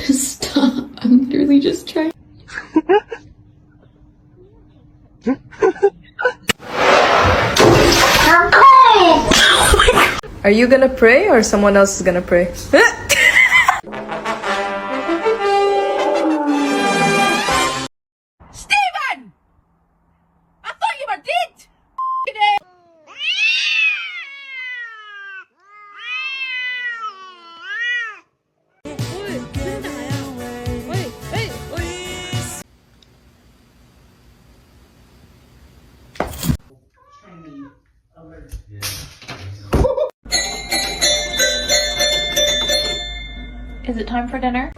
Stop. I'm literally just trying. Are you gonna pray or someone else is gonna pray? Steven! I thought you were dead! Is it time for dinner?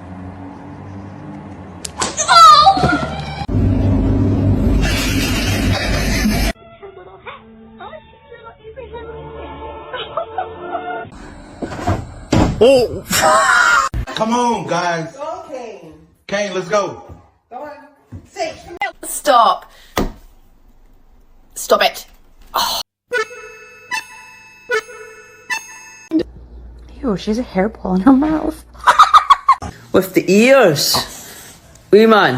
Oh! Come on, guys. Go, Kane. Kane, let's go. Go on. Say, Stop. Stop it. Oh. Ew, she has a hairball in her mouth. With the ears. Wee man.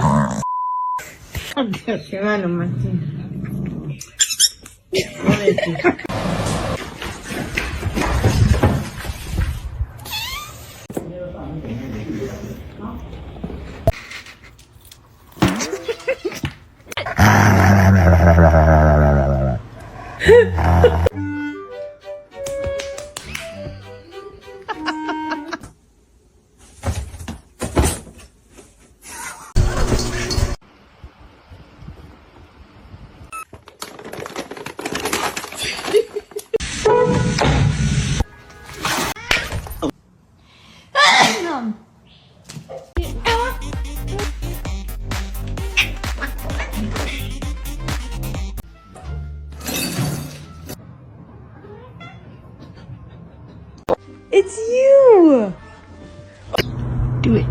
It's you! Do it.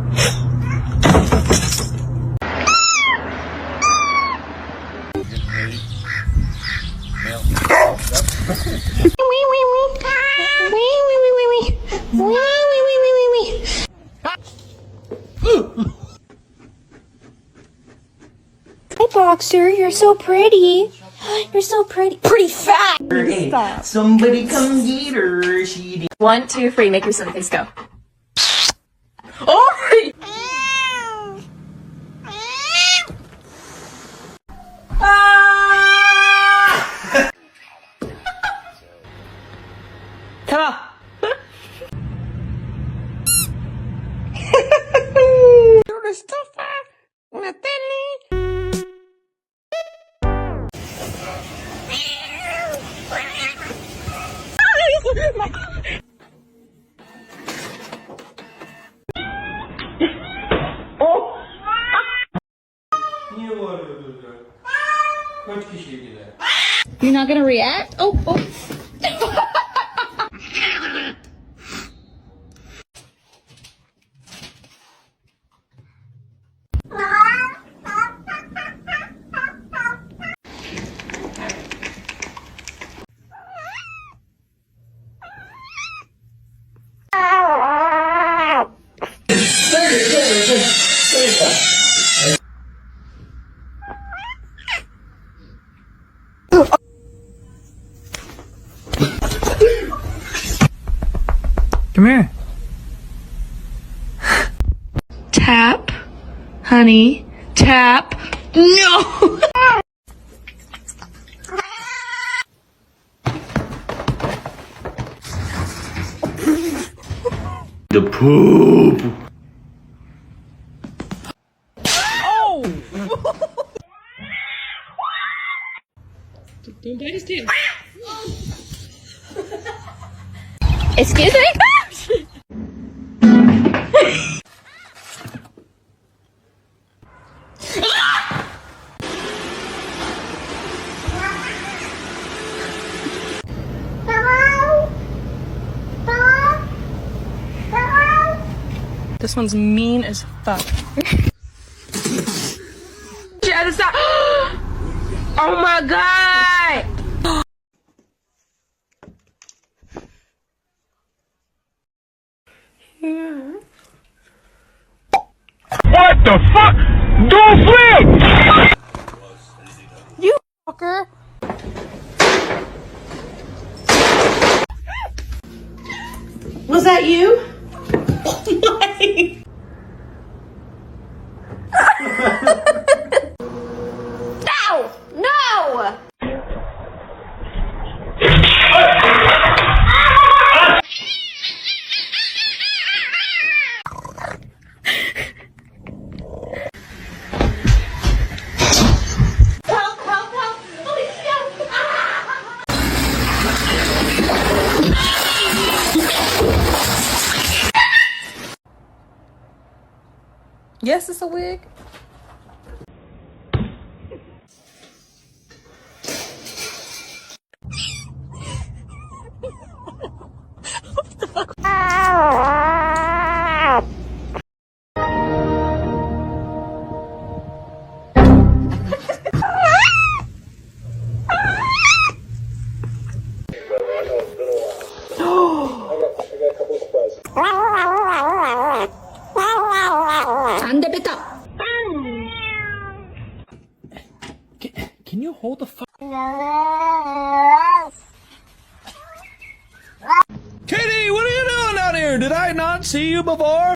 Hi, Boxer. You're so pretty. You're so pretty. Pretty fat. Stop. Somebody come get her. She 1, 2, 3. Make your silly face go. Oh! Come You're not gonna react? Oh. Come here. Tap. Honey. Tap. No! The poop. Don't bite his tail. Excuse me? This one's mean as fuck. She had to stop. Oh my god! What the fuck? Do a flip! You fucker! Was that you? No! No! Help, help, help! Please help! Ah! Yes, it's a wig. Can you hold the fuck? Kitty, what are you doing out here? Did I not see you before?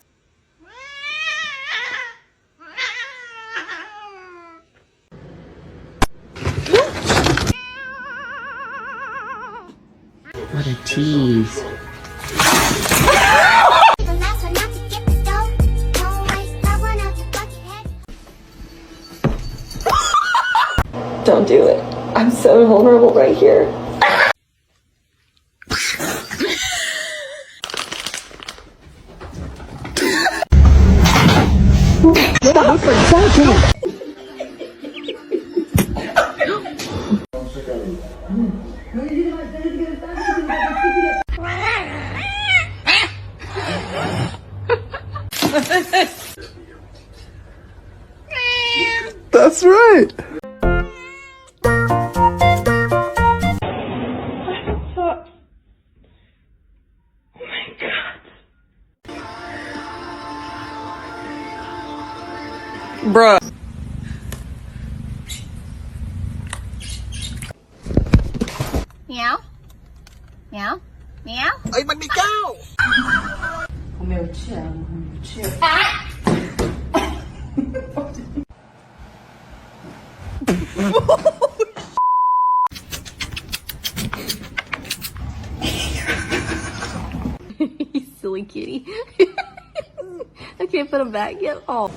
What a tease. Don't do it. I'm so vulnerable right here. That's right. Bruh. Meow? Meow? Meow? Ay, magnigaw! You silly kitty. I can't put him back yet. Oh.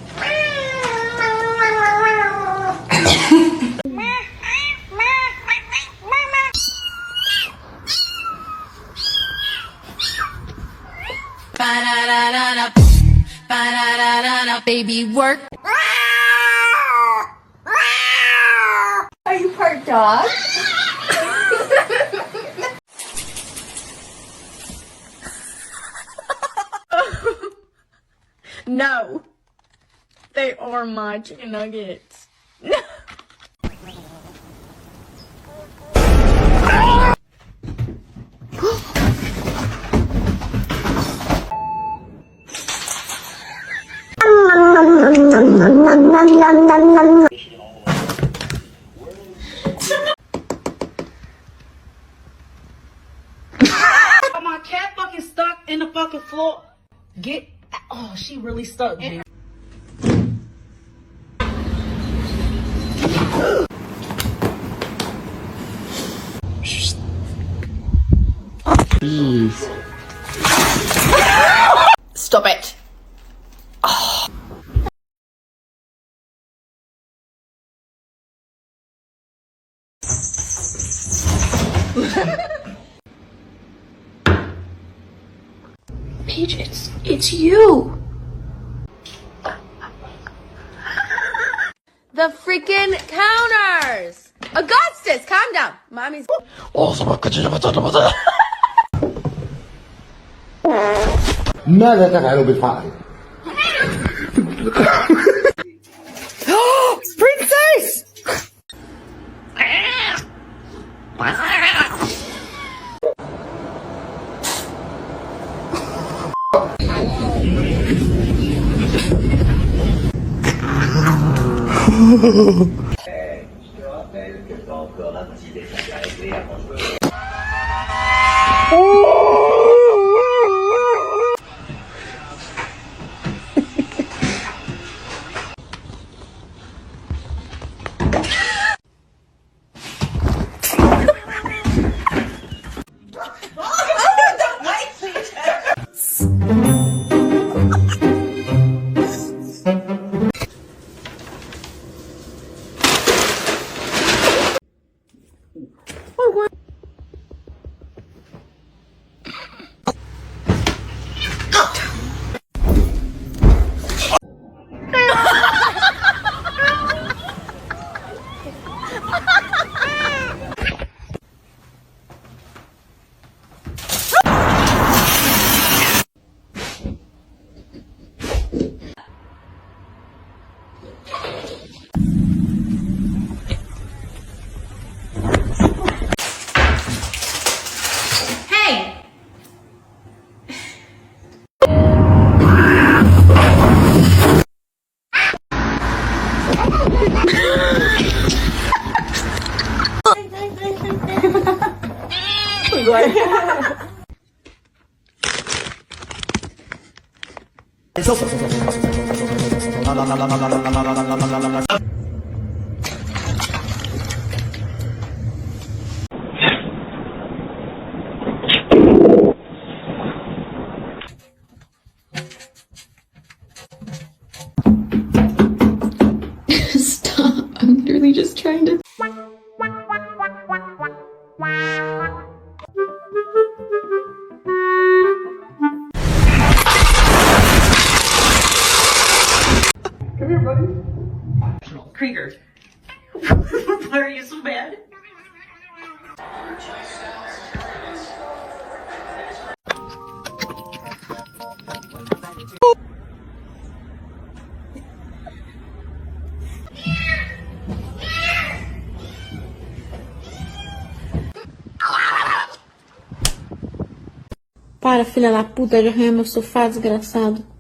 Baby work. Are you part dog? No. They are my chicken nuggets. No. My cat fucking stuck in the fucking floor. Get. Oh, she really stuck, dude. Please. Stop it. Paige, it's you. The freaking counters! Augustus, calm down. Mommy's. ماذا تفعل بالفعل؟ Princess! Stop. I'm literally just trying to. Come here, buddy. Krieger. Why are you so bad? Para, filha da puta, de arranhar meu sofá, desgraçado.